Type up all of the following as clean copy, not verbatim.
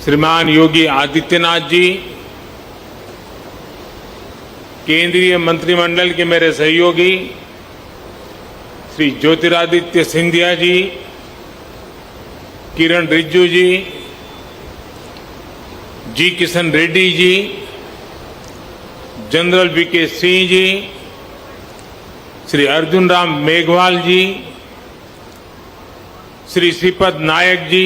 श्रीमान योगी आदित्यनाथ जी, केंद्रीय मंत्रिमंडल के मेरे सहयोगी श्री ज्योतिरादित्य सिंधिया जी, किरण रिजिजू जी, जी किशन रेड्डी जी, जनरल वीके सिंह जी, श्री अर्जुन राम मेघवाल जी, श्री श्रीपद नायक जी,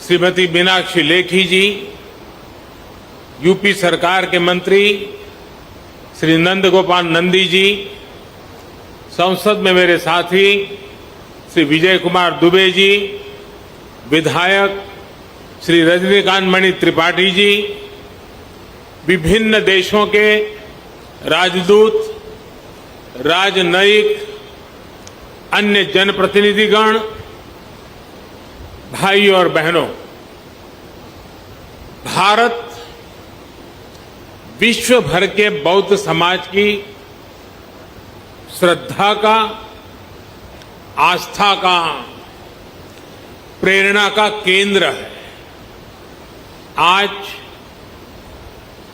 श्रीमती मीनाक्षी लेखी जी, यूपी सरकार के मंत्री श्री नंद गोपाल नंदी जी, संसद में मेरे साथी श्री विजय कुमार दुबे जी, विधायक श्री रजनीकांत मणि त्रिपाठी जी, विभिन्न देशों के राजदूत, राजनयिक, अन्य जनप्रतिनिधिगण, भाई और बहनों, भारत विश्व भर के बौद्ध समाज की श्रद्धा का, आस्था का, प्रेरणा का केंद्र है। आज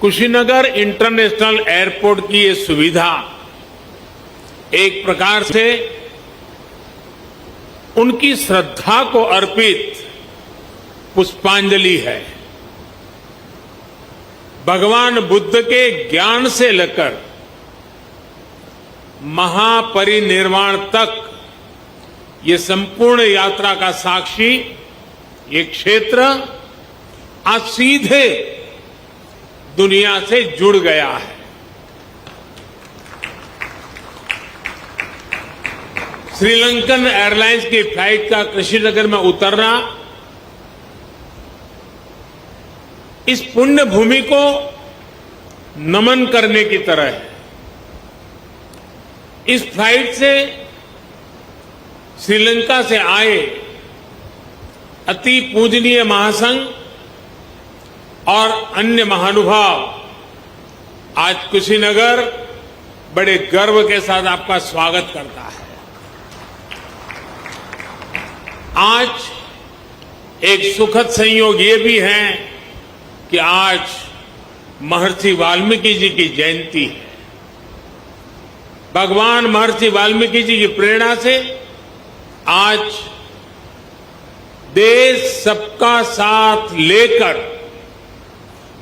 कुशीनगर इंटरनेशनल एयरपोर्ट की ये सुविधा एक प्रकार से उनकी श्रद्धा को अर्पित पुष्पांजलि है। भगवान बुद्ध के ज्ञान से लेकर महापरिनिर्वाण तक ये संपूर्ण यात्रा का साक्षी ये क्षेत्र आज सीधे दुनिया से जुड़ गया है। श्रीलंकन एयरलाइंस की फ्लाइट का कुशीनगर में उतरना इस पुण्य भूमि को नमन करने की तरह है। इस फ्लाइट से श्रीलंका से आए अति पूजनीय महासंघ और अन्य महानुभाव आज कुशीनगर बड़े गर्व के साथ आपका स्वागत करता है। आज एक सुखद संयोग ये भी है कि आज महर्षि वाल्मीकि जी की जयंती है। भगवान महर्षि वाल्मीकि जी की प्रेरणा से आज देश सबका साथ लेकर,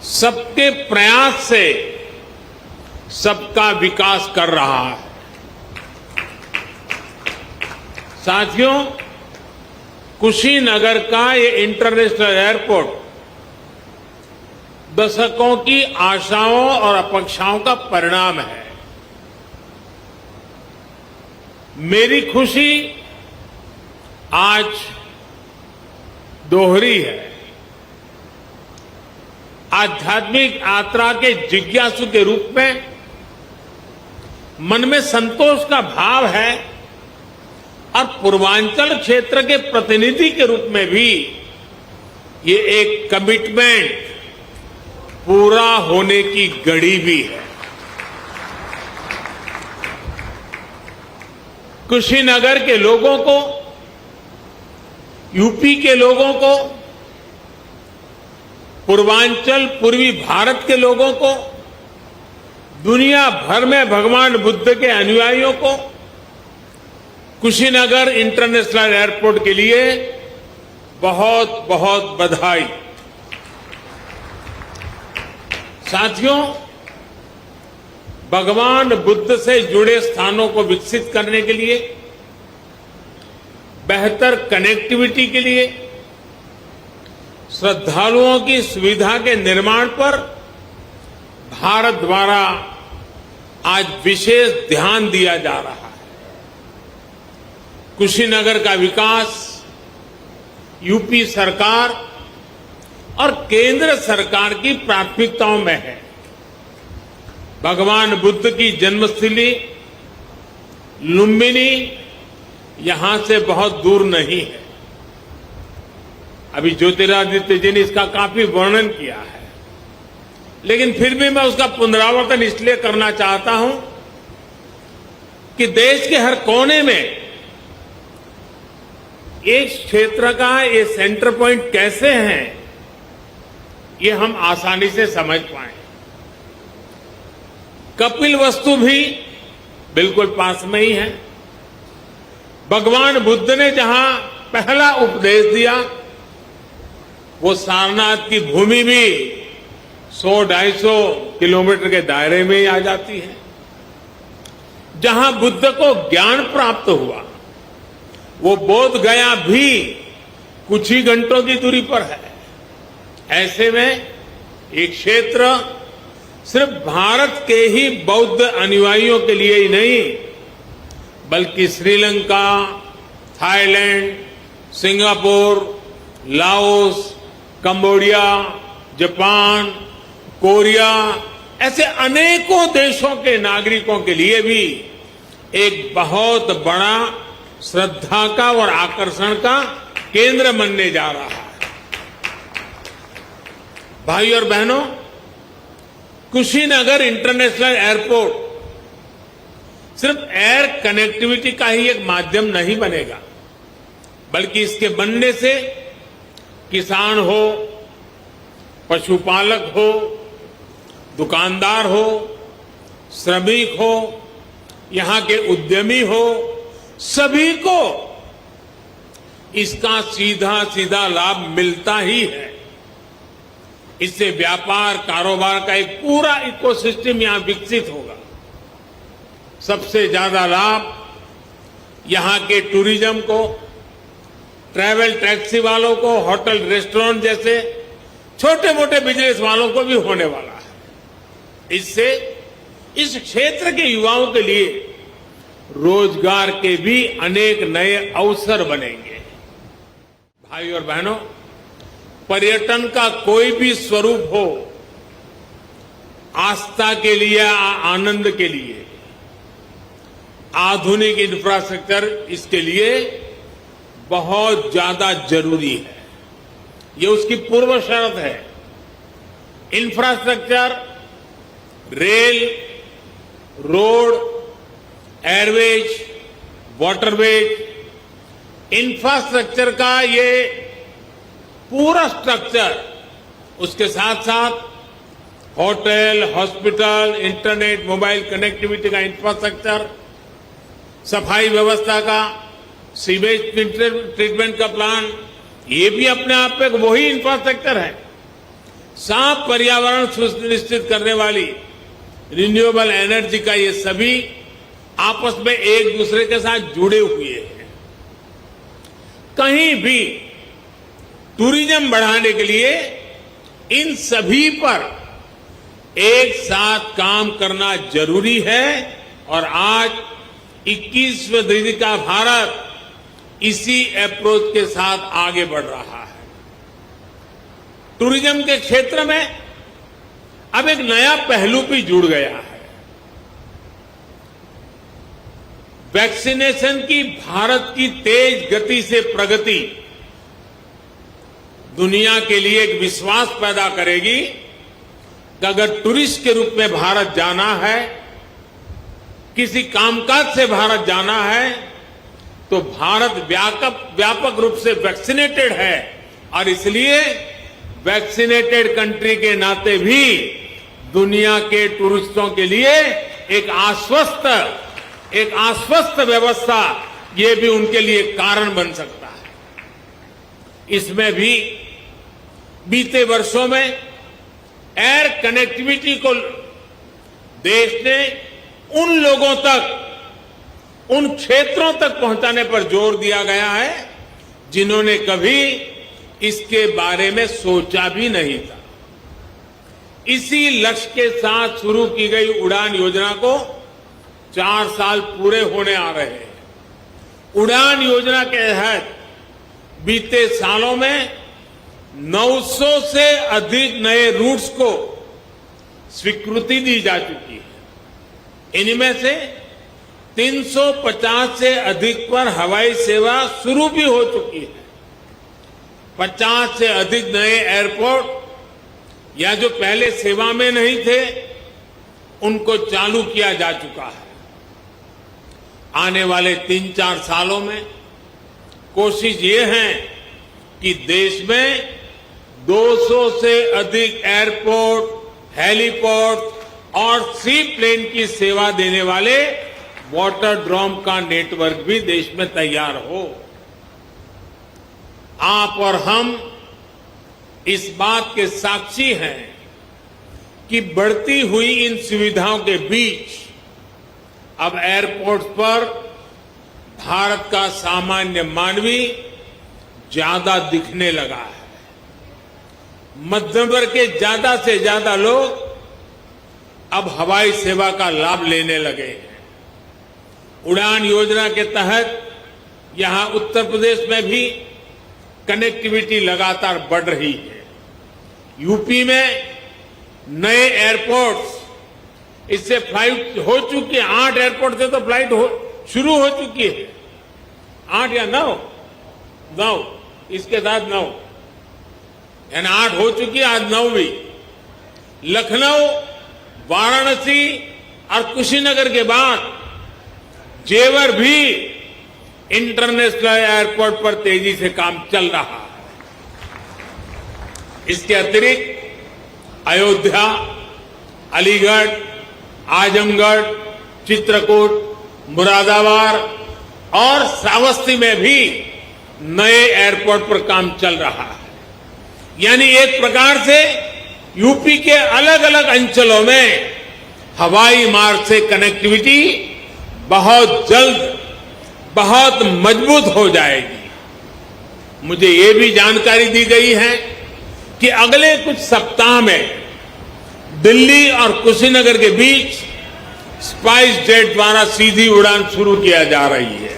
सबके प्रयास से सबका विकास कर रहा है। साथियों, कुशीनगर का ये इंटरनेशनल एयरपोर्ट दशकों की आशाओं और अपेक्षाओं का परिणाम है। मेरी खुशी आज दोहरी है। आध्यात्मिक यात्रा के जिज्ञासु के रूप में मन में संतोष का भाव है और पूर्वांचल क्षेत्र के प्रतिनिधि के रूप में भी ये एक कमिटमेंट पूरा होने की घड़ी भी है। कुशीनगर के लोगों को, यूपी के लोगों को, पूर्वांचल पूर्वी भारत के लोगों को, दुनिया भर में भगवान बुद्ध के अनुयायियों को कुशीनगर इंटरनेशनल एयरपोर्ट के लिए बहुत बहुत बधाई। साथियों, भगवान बुद्ध से जुड़े स्थानों को विकसित करने के लिए, बेहतर कनेक्टिविटी के लिए, श्रद्धालुओं की सुविधा के निर्माण पर भारत द्वारा आज विशेष ध्यान दिया जा रहा है। कुशीनगर का विकास यूपी सरकार और केंद्र सरकार की प्राथमिकताओं में है। भगवान बुद्ध की जन्मस्थली लुम्बिनी यहां से बहुत दूर नहीं है। अभी ज्योतिरादित्य जी ने इसका काफी वर्णन किया है, लेकिन फिर भी मैं उसका पुनरावर्तन इसलिए करना चाहता हूं कि देश के हर कोने में एक क्षेत्र का ये सेंटर पॉइंट कैसे हैं, ये हम आसानी से समझ पाए। कपिलवस्तु भी बिल्कुल पास में ही है। भगवान बुद्ध ने जहां पहला उपदेश दिया, वो सारनाथ की भूमि भी 100-250 किलोमीटर के दायरे में ही आ जाती है। जहां बुद्ध को ज्ञान प्राप्त हुआ, वो बोध गया भी कुछ ही घंटों की दूरी पर है। ऐसे में ये क्षेत्र सिर्फ भारत के ही बौद्ध अनुयायियों के लिए ही नहीं, बल्कि Sri Lanka, Thailand, Singapore, Laos, Cambodia, Japan, Korea, ऐसे अनेकों देशों के नागरिकों के लिए भी एक बहुत बड़ा श्रद्धा का और आकर्षण का केंद्र बनने जा रहा है। भाई और बहनों, कुशीनगर इंटरनेशनल एयरपोर्ट सिर्फ एयर कनेक्टिविटी का ही एक माध्यम नहीं बनेगा, बल्कि इसके बनने से किसान हो, पशुपालक हो, दुकानदार हो, श्रमिक हो, यहां के उद्यमी हो, सभी को इसका सीधा सीधा लाभ मिलता ही है। इससे व्यापार कारोबार का एक पूरा इकोसिस्टम यहां विकसित होगा। सबसे ज्यादा लाभ यहां के टूरिज्म को, ट्रैवल टैक्सी वालों को, होटल रेस्टोरेंट जैसे छोटे मोटे बिजनेस वालों को भी होने वाला है। इससे इस क्षेत्र के युवाओं के लिए रोजगार के भी अनेक नए अवसर बनेंगे। भाई और बहनों, पर्यटन का कोई भी स्वरूप हो, आस्था के लिए, आनंद के लिए आधुनिक इंफ्रास्ट्रक्चर इसके लिए बहुत ज्यादा जरूरी है। ये उसकी पूर्व शर्त है। Infrastructure, rail, road, Airways, waterways, infrastructure का ये पूरा स्ट्रक्चर, उसके साथ साथ hotel, hospital, internet, mobile connectivity का इंफ्रास्ट्रक्चर, सफाई व्यवस्था का, सीवेज ट्रीटमेंट का प्लान, ये भी अपने आप में वही इंफ्रास्ट्रक्चर है। साफ पर्यावरण सुनिश्चित करने वाली रिन्यूएबल एनर्जी का ये सभी आपस में एक दूसरे के साथ जुड़े हुए हैं। कहीं भी टूरिज्म बढ़ाने के लिए इन सभी पर एक साथ काम करना जरूरी है और आज 21वीं सदी का भारत इसी अप्रोच के साथ आगे बढ़ रहा है। टूरिज्म के क्षेत्र में अब एक नया पहलू भी जुड़ गया है। वैक्सीनेशन की भारत की तेज गति से प्रगति दुनिया के लिए एक विश्वास पैदा करेगी कि अगर टूरिस्ट के रूप में भारत जाना है, किसी कामकाज से भारत जाना है, तो भारत व्यापक रूप से वैक्सीनेटेड है और इसलिए वैक्सीनेटेड कंट्री के नाते भी दुनिया के टूरिस्टों के लिए एक आश्वस्त व्यवस्था, ये भी उनके लिए कारण बन सकता है। इसमें भी बीते वर्षों में एयर कनेक्टिविटी को देश ने उन लोगों तक, उन क्षेत्रों तक पहुंचाने पर जोर दिया गया है जिन्होंने कभी इसके बारे में सोचा भी नहीं था। इसी लक्ष्य के साथ शुरू की गई उड़ान योजना को 4 साल पूरे होने आ रहे हैं। उड़ान योजना के तहत बीते सालों में 900 से अधिक नए रूट्स को स्वीकृति दी जा चुकी है। इनमें से 350 से अधिक पर हवाई सेवा शुरू भी हो चुकी है। 50 से अधिक नए एयरपोर्ट या जो पहले सेवा में नहीं थे, उनको चालू किया जा चुका है। आने वाले 3-4 सालों में कोशिश ये है कि देश में 200 से अधिक एयरपोर्ट, हेलीपोर्ट और सी प्लेन की सेवा देने वाले वाटर ड्रोम का नेटवर्क भी देश में तैयार हो। आप और हम इस बात के साक्षी हैं कि बढ़ती हुई इन सुविधाओं के बीच अब एयरपोर्ट पर भारत का सामान्य मानवी ज्यादा दिखने लगा है। मध्यम वर्ग के ज्यादा से ज्यादा लोग अब हवाई सेवा का लाभ लेने लगे हैं। उड़ान योजना के तहत यहां उत्तर प्रदेश में भी कनेक्टिविटी लगातार बढ़ रही है। यूपी में नए एयरपोर्ट्स, इससे फ्लाइट हो चुकी है। 8 एयरपोर्ट से तो फ्लाइट शुरू हो चुकी है। 8 या 9, इसके साथ 9, यानी 8 हो चुकी है, आज 9वीं। लखनऊ, वाराणसी और कुशीनगर के बाद जेवर भी इंटरनेशनल एयरपोर्ट पर तेजी से काम चल रहा है। इसके अतिरिक्त अयोध्या, अलीगढ़, आजमगढ़, चित्रकूट, मुरादाबाद और श्रावस्ती में भी नए एयरपोर्ट पर काम चल रहा है। यानी एक प्रकार से यूपी के अलग अलग अंचलों में हवाई मार्ग से कनेक्टिविटी बहुत जल्द, बहुत मजबूत हो जाएगी। मुझे ये भी जानकारी दी गई है कि अगले कुछ सप्ताह में दिल्ली और कुशीनगर के बीच स्पाइस जेट द्वारा सीधी उड़ान शुरू किया जा रही है।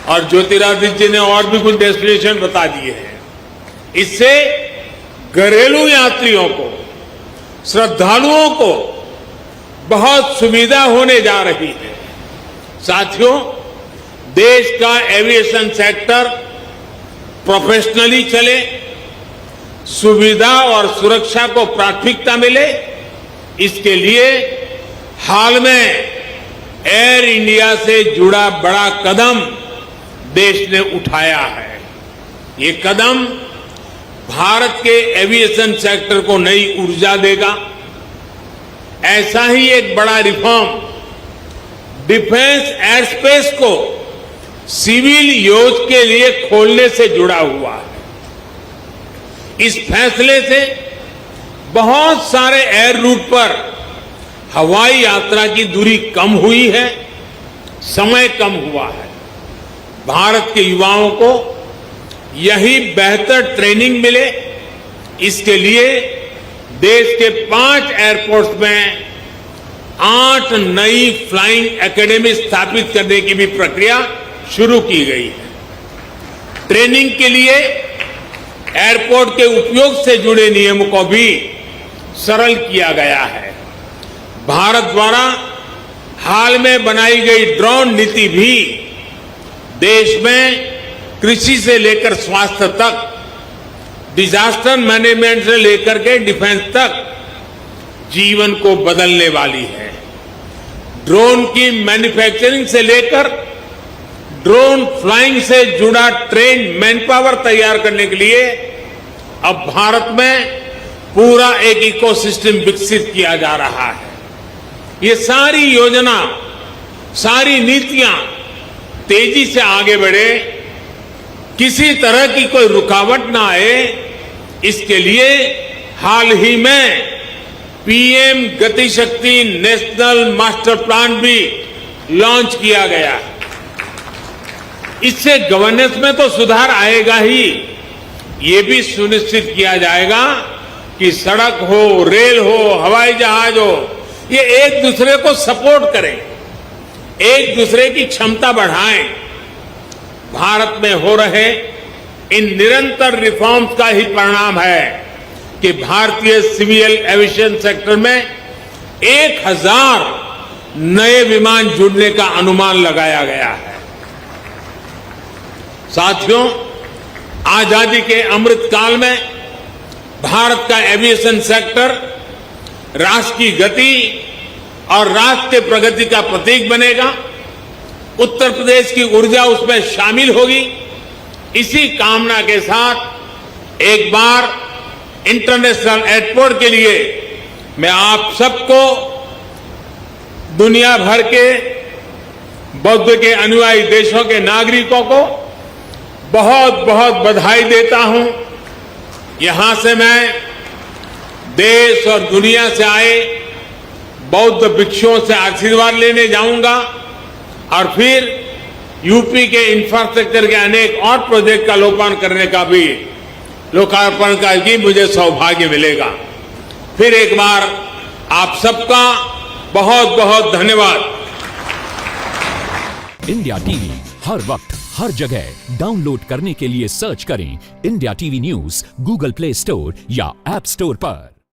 और ज्योतिरादित्य जी ने और भी कुछ डेस्टिनेशन बता दिए हैं। इससे घरेलू यात्रियों को, श्रद्धालुओं को बहुत सुविधा होने जा रही है। साथियों, देश का एविएशन सेक्टर प्रोफेशनली चले, सुविधा और सुरक्षा को प्राथमिकता मिले, इसके लिए हाल में एयर इंडिया से जुड़ा बड़ा कदम देश ने उठाया है। ये कदम भारत के एविएशन सेक्टर को नई ऊर्जा देगा। ऐसा ही एक बड़ा रिफॉर्म डिफेंस एयरस्पेस को सिविल यूज के लिए खोलने से जुड़ा हुआ है। इस फैसले से बहुत सारे एयर रूट पर हवाई यात्रा की दूरी कम हुई है, समय कम हुआ है। भारत के युवाओं को यही बेहतर ट्रेनिंग मिले, इसके लिए देश के 5 एयरपोर्ट्स में 8 नई फ्लाइंग एकेडमी स्थापित करने की भी प्रक्रिया शुरू की गई है। ट्रेनिंग के लिए एयरपोर्ट के उपयोग से जुड़े नियमों को भी सरल किया गया है। भारत द्वारा हाल में बनाई गई ड्रोन नीति भी देश में कृषि से लेकर स्वास्थ्य तक, डिजास्टर मैनेजमेंट से लेकर के डिफेंस तक जीवन को बदलने वाली है। ड्रोन की मैन्युफैक्चरिंग से लेकर ड्रोन फ्लाइंग से जुड़ा ट्रेन मैनपावर तैयार करने के लिए अब भारत में पूरा एक इकोसिस्टम विकसित किया जा रहा है। ये सारी योजना, सारी नीतियां तेजी से आगे बढ़े, किसी तरह की कोई रुकावट ना आए, इसके लिए हाल ही में पीएम गति शक्ति नेशनल मास्टर प्लान भी लॉन्च किया गया। इससे गवर्नेंस में तो सुधार आएगा ही, ये भी सुनिश्चित किया जाएगा कि सड़क हो, रेल हो, हवाई जहाज हो, ये एक दूसरे को सपोर्ट करें, एक दूसरे की क्षमता बढ़ाएं। भारत में हो रहे इन निरंतर रिफॉर्म्स का ही परिणाम है कि भारतीय सिविल एविएशन सेक्टर में 1000 नए विमान जुड़ने का अनुमान लगाया गया है। साथियों, आजादी के अमृत काल में भारत का एविएशन सेक्टर राष्ट्र की गति और राष्ट्र के प्रगति का प्रतीक बनेगा। उत्तर प्रदेश की ऊर्जा उसमें शामिल होगी। इसी कामना के साथ एक बार इंटरनेशनल एयरपोर्ट के लिए मैं आप सबको दुनिया भर के बौद्ध के अनुयायी देशों के नागरिकों को बहुत बहुत बधाई देता हूं। यहां से मैं देश और दुनिया से आए बौद्ध भिक्षुओं से आशीर्वाद लेने जाऊंगा और फिर यूपी के इंफ्रास्ट्रक्चर के अनेक और प्रोजेक्ट का लोकार्पण का भी मुझे सौभाग्य मिलेगा। फिर एक बार आप सबका बहुत बहुत धन्यवाद। इंडिया टीवी हर वक्त हर जगह डाउनलोड करने के लिए सर्च करें India TV news Google play store या ऐप स्टोर पर।